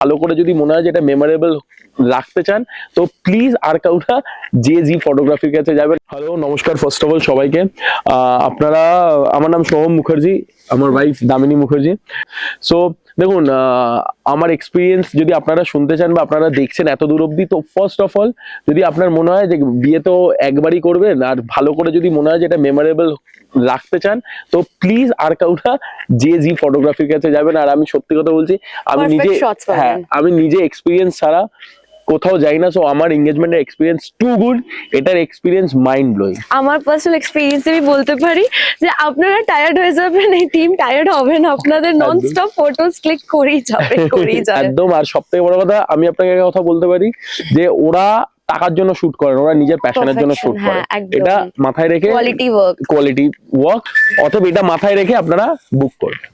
ভালো করে যদি মনে হয় যেটা মেমোরেবল রাখতে চান তো প্লিজ আর কাউটা জে ফটোগ্রাফির কাছে যাবেন। হ্যালো নমস্কার, ফার্স্ট অফ অল সবাইকে। আপনারা, আমার নাম সোহম মুখার্জি, আমার ওয়াইফ দামিনী মুখার্জি। সো দেখুন, আমার এক্সপিরিয়েন্স যদি আপনারা শুনতে চান বা আপনারা দেখছেন এত দূর অব্দি, তো ফার্স্ট অফ অল যদি আপনার মনে হয় যে বিয়ে তো একবারই করবেন আর ভালো করে যদি মনে হয় যেটা মেমোরেবল রাখতে চান তো প্লিজ আর কাউটা জে ফটোগ্রাফির কাছে যাবেন। আর আমি সত্যি কথা বলছি, আমি নিজে, হ্যাঁ আমি নিজে এক্সপিরিয়েন্স ছাড়া কোথাও যাই না। সো আমার এঙ্গেজমেন্টের এক্সপিরিয়েন্স টু গুড, এটার এক্সপিরিয়েন্স মাইন্ড ব্লোয়িং। আমার পার্সোনাল এক্সপিরিয়েন্স আমি বলতে পারি যে আপনারা টায়ার্ড হয়ে যাবেন, এই টিম টায়ার্ড হবে না, আপনাদের নন স্টপ ফটোস ক্লিক করেই যাবে একদম। আর সবথেকে বড় কথা, আমি আপনাকে একটা কথা বলতে পারি যে ওরা টাকার জন্য শুট করে, ওরা নিজের প্যাশনের জন্য শুট করে। এটা মাথায় রেখে, কোয়ালিটি ওয়ার্ক অতএব এটা মাথায় রেখে আপনারা বুক করবেন।